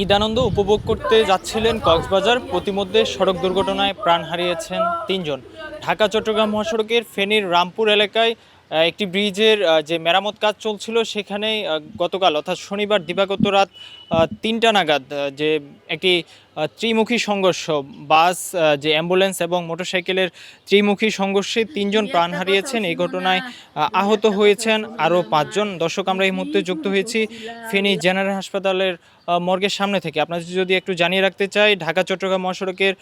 ঈদ আনন্দ উপভোগ করতে যাচ্ছিলেন কক্সবাজার, প্রতিমধ্যে সড়ক দুর্ঘটনায় প্রাণ হারিয়েছেন তিনজন। ঢাকা চট্টগ্রাম মহাসড়কের ফেনীর রামপুর এলাকায় একটি ব্রিজের যে মেরামত কাজ চলছিল সেখানেই গতকাল অর্থাৎ শনিবার দিবাগত রাত ৩টা নাগাদ যে একটি ত্রিমুখী সংঘর্ষ, বাস, যে অ্যাম্বুলেন্স এবং মোটরসাইকেলের ত্রিমুখী সংঘর্ষে তিনজন প্রাণ হারিয়েছেন। এই ঘটনায় আহত হয়েছেন আরও পাঁচজন। দর্শক, আমরা এই মুহূর্তে যুক্ত হয়েছি ফেনী জেনারেল হাসপাতালের মর্গের সামনে থেকে। আপনাদের যদি একটু জানিয়ে রাখতে চাই, ঢাকা চট্টগ্রাম মহাসড়কের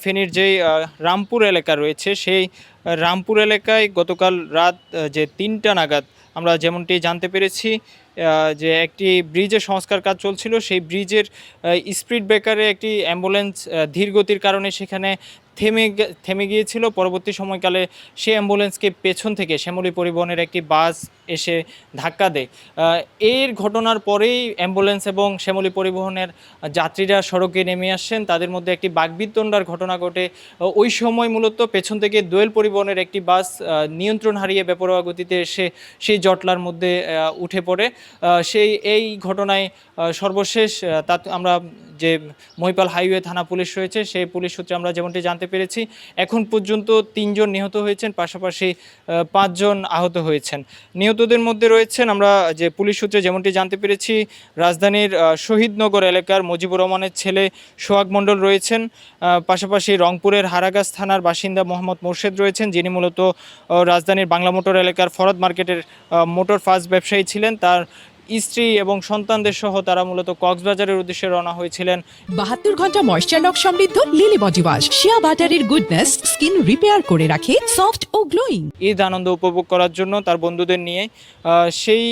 ফেনীর যেই রামপুর এলাকা রয়েছে, সেই রামপুর এলাকায় গতকাল রাত যে ৩টা নাগাদ আমরা যেমনটি জানতে পেরেছি যে একটি ব্রিজের সংস্কার কাজ চলছিল। সেই ব্রিজের স্পিড ব্রেকারে একটি অ্যাম্বুলেন্স ধীর গতির কারণে সেখানে থেমে গিয়েছিল। পরবর্তী সময়কালে সেই অ্যাম্বুলেন্সকে পেছন থেকে শ্যামলী পরিবহনের একটি বাস এসে ধাক্কা দেয়। এর ঘটনার পরেই অ্যাম্বুলেন্স এবং শ্যামলী পরিবহনের যাত্রীরা সড়কে নেমে আসেন। তাদের মধ্যে একটি বাকবিতণ্ডার ঘটনা ঘটে। ওই সময় মূলত পেছন থেকে দোয়েল পরিবহনের একটি বাস নিয়ন্ত্রণ হারিয়ে বেপরোয়া গতিতে এসে সেই জটলার মধ্যে উঠে পড়ে। এই ঘটনায় সর্বশেষ আমরা যে মহিপাল হাইওয়ে থানা পুলিশ রয়েছে, সেই পুলিশ সূত্রে আমরা যেমনটি জানতে পেরেছি, এখন পর্যন্ত 3জন নিহত হয়েছেন, পাশাপাশি 5জন আহত হয়েছেন। নিহতদের মধ্যে রয়েছেন, আমরা যে পুলিশ সূত্রে যেমনটি জানতে পেরেছি, রাজধানীর শহীদনগর এলাকার মুজিবুর রহমানের ছেলে সোহাগ মণ্ডল রয়েছেন। পাশাপাশি রংপুরের হারাগাছ থানার বাসিন্দা মোহাম্মদ মোর্শেদ রয়েছেন, যিনি মূলত রাজধানীর বাংলা মোটর এলাকার ফরদ মার্কেটের মোটর ফাস্ট ব্যবসায়ী ছিলেন। তার স্ত্রী এবং সন্তানদের সহ তারা মূলত কক্সবাজারের উদ্দেশ্যে রওনা হয়েছিলেন। 72 ঘন্টা ময়েশ্চার লক সমৃদ্ধ লিলি বডি ওয়াশ, শিয়া বাটারের গুডনেস স্কিন রিপেয়ার করে রাখে সফট ও গ্লোয়িং। ঈদ আনন্দ উপভোগ করার জন্য তার বন্ধুদের নিয়ে সেই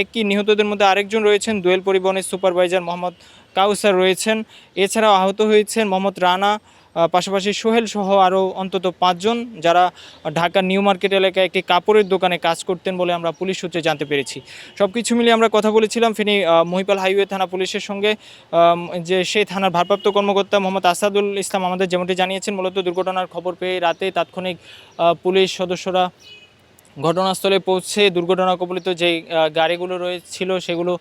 একই নিহতদের মধ্যে আরেকজন রয়েছেন দোয়েল পরিবহনের সুপারভাইজার মোহাম্মদ কাউসার রয়েছেন। এছাড়াও আহত হয়েছেন মোহাম্মদ রানা, পাশাপাশি সোহেল সহ আরও অন্তত 5জন, যারা ঢাকার নিউ মার্কেট এলাকায় একটি কাপড়ের দোকানে কাজ করতেন বলে আমরা পুলিশ সূত্রে জানতে পেরেছি। সব কিছু মিলিয়ে আমরা কথা বলেছিলাম ফেনী মহিপাল হাইওয়ে থানা পুলিশের সঙ্গে। যে সেই থানার ভারপ্রাপ্ত কর্মকর্তা মোহাম্মদ আসাদুল ইসলাম আমাদের যেমনটি জানিয়েছেন, মূলত দুর্ঘটনার খবর পেয়ে রাতে তাৎক্ষণিক পুলিশ সদস্যরা ঘটনাস্থলে পৌঁছে দুর্ঘটনা কবলিত যে গাড়িগুলো রয়েছিল সেগুলো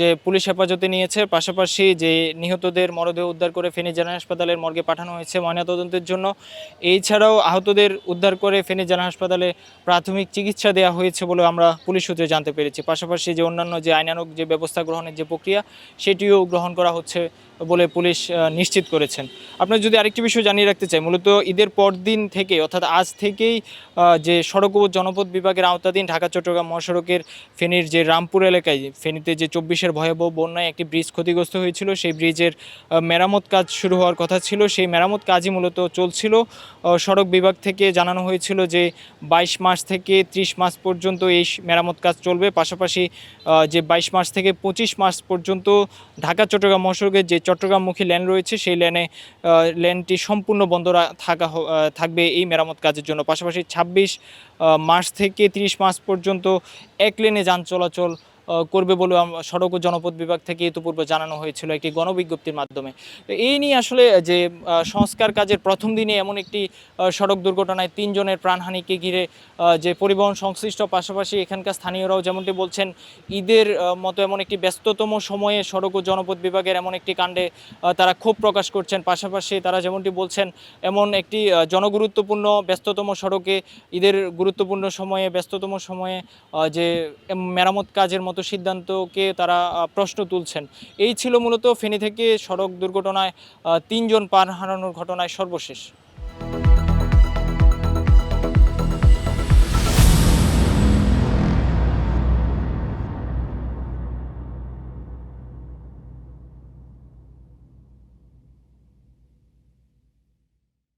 যে পুলিশ হেফাজতে নিয়েছে। পাশাপাশি যে নিহতদের মরদেহ উদ্ধার করে ফেনী জেনারেল হাসপাতালের মর্গে পাঠানো হয়েছে ময়নাতদন্তের জন্য। এছাড়াও আহতদের উদ্ধার করে ফেনী জেনারেল হাসপাতালে প্রাথমিক চিকিৎসা দেওয়া হয়েছে বলে আমরা পুলিশ সূত্রে জানতে পেরেছি। পাশাপাশি যে অন্যান্য যে আইনানুগ যে ব্যবস্থা গ্রহণের যে প্রক্রিয়া, সেটিও গ্রহণ করা হচ্ছে বলে পুলিশ নিশ্চিত করেছেন। আপনার যদি আরেকটি বিষয় জানিয়ে রাখতে চাই, মূলত ঈদের পরদিন থেকে অর্থাৎ আজ থেকেই যে সড়ক ও জনপথ বিভাগের আওতাধীন ঢাকা চট্টগ্রাম মহাসড়কের ফেনীর যে রামপুর এলাকায়, ফেনীতে যে 24-এর ভয়াবহ বন্যায় একটি ব্রিজ ক্ষতিগ্রস্ত হয়েছিল, সেই ব্রিজের মেরামত কাজ শুরু হওয়ার কথা ছিল। সেই মেরামত কাজই মূলত চলছিল। সড়ক বিভাগ থেকে জানানো হয়েছিল যে 22 মার্চ থেকে 30 মার্চ পর্যন্ত এই মেরামত কাজ চলবে। পাশাপাশি যে 22 মার্চ থেকে 25 মার্চ পর্যন্ত ঢাকা চট্টগ্রাম মহাসড়কের যে চট্টগ্রামমুখী লেন রয়েছে, সেই লেনটি সম্পূর্ণ বন্ধ থাকবে এই মেরামত কাজের জন্য। পাশাপাশি 26 মার্চ থেকে 30 মার্চ পর্যন্ত এক লেনে যান চলাচল করবে বলে সড়ক ও জনপথ বিভাগ থেকে ইতিপূর্বে জানানো হয়েছিল একটি গণবিজ্ঞপ্তির মাধ্যমে। এই নিয়ে আসলে যে সংস্কার কাজের প্রথম দিনে এমন একটি সড়ক দুর্ঘটনায় 3জনের প্রাণহানিকে ঘিরে যে পরিবহন সংশ্লিষ্ট, পাশাপাশি এখানকার স্থানীয়রাও যেমনটি বলছেন, ঈদের মতো এমন একটি ব্যস্ততম সময়ে সড়ক ও জনপথ বিভাগের এমন একটি কাণ্ডে তারা ক্ষোভ প্রকাশ করছেন। পাশাপাশি তারা যেমনটি বলছেন, এমন একটি জনগুরুত্বপূর্ণ ব্যস্ততম সড়কে ঈদের গুরুত্বপূর্ণ সময়ে ব্যস্ততম সময়ে যে মেরামত কাজের মতো সিদ্ধান্তকে তারা প্রশ্ন তুলছেন। এই ছিল মূলত ফেনী থেকে সড়ক দুর্ঘটনায় 3জন প্রাণ হারানোর ঘটনায় সর্বশেষ।